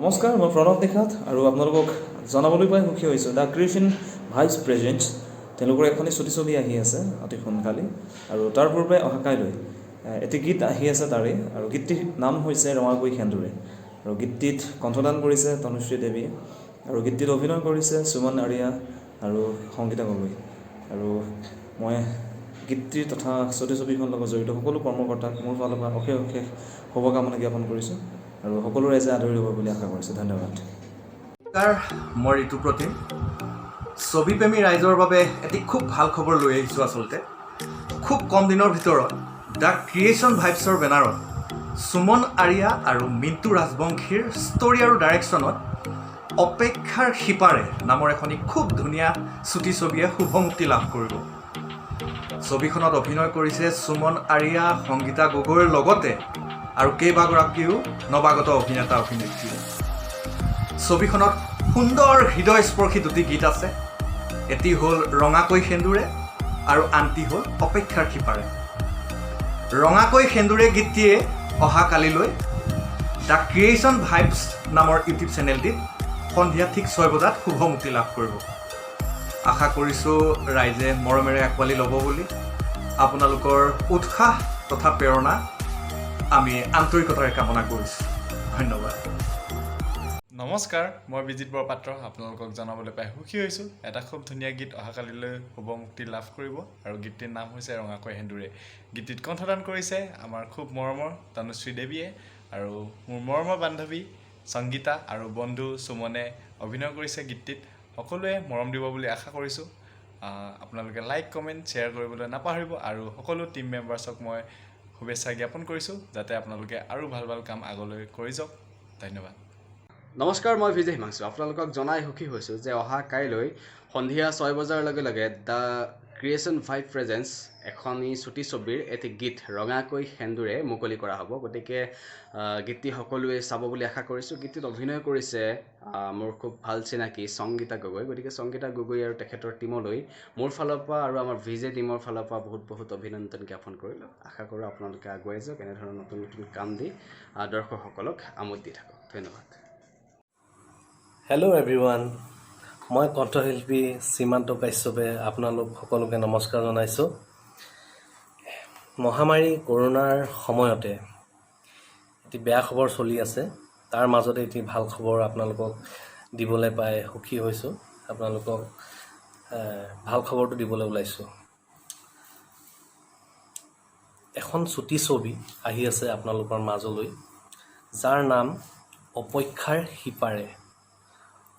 নমস্কাৰ, মই প্ৰণৱ নিশাত আৰু আপোনালোকক জনাবলৈ পাই সুখী হৈছোঁ দ্য ক্ৰিয়েশ্যন ভাইচ প্ৰেজেণ্টছ তেওঁলোকৰ এখনি ছবি আহি আছে অতি সোনকালে আৰু তাৰ পূৰ্বে অহা কাইলৈ এটি গীত আহি আছে তাৰে আৰু গীতটিৰ নাম হৈছে ৰঙাকৈ সেন্দুৰে আৰু গীতটিত কণ্ঠদান কৰিছে তনুশ্ৰী দেৱীয়ে আৰু গীতটিত অভিনয় কৰিছে সুমন আৰিয়া আৰু সংগীতা গগৈ আৰু মই গীতটিৰ তথা ছবিখনৰ লগত জড়িত সকলো কৰ্মকৰ্তাক মোৰ ফালৰ পৰা অশেষ অশেষ শুভকামনা জ্ঞাপন কৰিছোঁ আৰু সকলো ৰাইজে আদৰি ল'ব বুলি আশা কৰিছোঁ। ধন্যবাদ। মই ঋতুপ্ৰতিম ছবিপ্ৰেমী ৰাইজৰ বাবে এটি খুব ভাল খবৰ লৈ আহিছোঁ। আচলতে খুব কম দিনৰ ভিতৰত দ্য ক্ৰিয়েশ্যন ভাইবছৰ বেনাৰত সুমন আৰিয়া আৰু মিণ্টু ৰাজবংশীৰ ষ্টৰি আৰু ডাইৰেকশ্যনত অপেক্ষাৰ সিপাৰে নামৰ এখনি খুব ধুনীয়া চুটি ছবিয়ে শুভমুক্তি লাভ কৰিব। ছবিখনত অভিনয় কৰিছে সুমন আৰিয়া, সংগীতা গগৈৰ লগতে আৰু কেইবাগৰাকীও নৱাগত অভিনেতা অভিনেত্ৰী। ছবিখনত সুন্দৰ হৃদয়স্পৰ্শী দুটি গীত আছে। এটি হ'ল ৰঙাকৈ সেন্দুৰে আৰু আনটি হ'ল অপেক্ষাৰ সিপাৰে। ৰঙাকৈ সেন্দুৰে গীতটিয়ে অহা কালিলৈ দ্য ক্ৰিয়েশ্যন ভাইবছ নামৰ ইউটিউব চেনেলটিত সন্ধিয়া ঠিক 6 বজাত শুভমুক্তি লাভ কৰিব। আশা কৰিছোঁ ৰাইজে মৰমেৰে আঁকোৱালি ল'ব বুলি। আপোনালোকৰ উৎসাহ তথা প্ৰেৰণা আমি আন্তৰিকতাৰে কামনা কৰিছোঁ। ধন্যবাদ। নমস্কাৰ, মই বিজিত বৰপাত্ৰ আপোনালোকক জনাবলৈ পাই সুখী হৈছোঁ। এটা খুব ধুনীয়া গীত অহাকালিলৈ শুভমুক্তি লাভ কৰিব আৰু গীতটিৰ নাম হৈছে ৰঙাকৈ সেন্দুৰে। গীতটিত কণ্ঠদান কৰিছে আমাৰ খুব মৰমৰ তনুশ্ৰী দেৱীয়ে আৰু মোৰ মৰমৰ বান্ধৱী সংগীতা আৰু বন্ধু সুমনে অভিনয় কৰিছে গীতটিত। সকলোৱে মৰম দিব বুলি আশা কৰিছোঁ। আপোনালোকে লাইক, কমেণ্ট, শ্বেয়াৰ কৰিবলৈ নাপাহৰিব আৰু সকলো টিম মেম্বাৰ্ছক মই শুভেচ্ছা জ্ঞাপন কৰিছোঁ যাতে আপোনালোকে আৰু ভাল ভাল কাম আগলৈ কৰি যাওক। ধন্যবাদ। নমস্কাৰ, মই বিজয় হিমাংশু আপোনালোকক জনাই সুখী হৈছোঁ যে অহা কাইলৈ সন্ধিয়া 6 বজাৰ লগে লগে দ্য ক্ৰিয়েশ্যন ভাইব প্ৰেজেন্স এখনি চুটি ছবিৰ এটি গীত ৰঙাকৈ সেন্দুৰে মুকলি কৰা হ'ব। গতিকে গীতটি সকলোৱে চাব বুলি আশা কৰিছোঁ। গীতটিত অভিনয় কৰিছে মোৰ খুব ভাল চিনাকি সংগীতা গগৈ। গতিকে সংগীতা গগৈ আৰু তেখেতৰ টীমলৈ মোৰ ফালৰ পৰা আৰু আমাৰ ভিজে টীমৰ ফালৰ পৰা বহুত বহুত অভিনন্দন জ্ঞাপন কৰিলোঁ। আশা কৰোঁ আপোনালোকে আগুৱাই যাওক, এনেধৰণৰ নতুন নতুন কাম দি দৰ্শকসকলক আমোদ দি থাকক। ধন্যবাদ। হেল্ল' এভৰিৱান, মই কণ্ঠশিল্পী সীমান্ত কাশ্যপে আপোনালোক সকলোকে নমস্কাৰ জনাইছোঁ। মহামাৰী কৰোণাৰ সময়তে এটি বেয়া খবৰ চলি আছে, তাৰ মাজতে এটি ভাল খবৰ আপোনালোকক দিবলৈ পাই সুখী হৈছোঁ। আপোনালোকক ভাল খবৰটো দিবলৈ ওলাইছোঁ। এখন চুটি ছবি আহি আছে আপোনালোকৰ মাজলৈ, যাৰ নাম অপেক্ষাৰ সিপাৰে।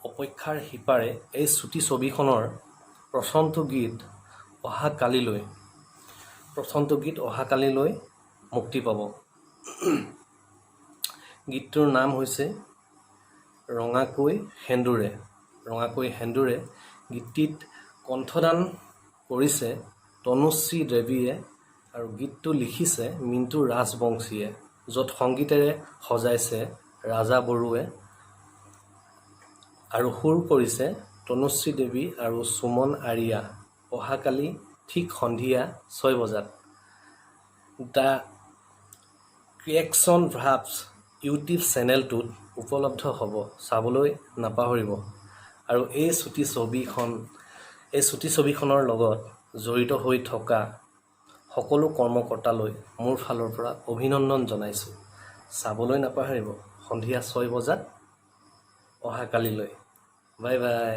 অপেক্ষাৰ সিপাৰে এই চুটি ছবিখনৰ প্ৰথমটো গীত অহাকালিলৈ মুক্তি পাব। গীতটোৰ নাম হৈছে ৰঙাকৈ সেন্দুৰে। ৰঙাকৈ সেন্দুৰে গীতটিত কণ্ঠদান কৰিছে তনুশ্ৰী দেৱীয়ে আৰু গীতটো লিখিছে মিণ্টু ৰাজবংশীয়ে, য'ত সংগীতেৰে সজাইছে ৰাজা বড়োৱে আৰু সুৰ কৰিছে তনুশ্ৰী দেৱী আৰু সুমন আৰিয়া। অহাকালি ঠিক সন্ধিয়া 6 বজাত দ্য ক্ৰিয়েশ্যন ভাইবছ ইউটিউব চেনেলটোত উপলব্ধ হ'ব, চাবলৈ নাপাহৰিব। আৰু এই চুটি ছবিখনৰ লগত জড়িত হৈ থকা সকলো কৰ্মকৰ্তালৈ মোৰ ফালৰ পৰা অভিনন্দন জনাইছোঁ। চাবলৈ নাপাহৰিব সন্ধিয়া 6 বজাত অহাকালিলৈ। Bye bye.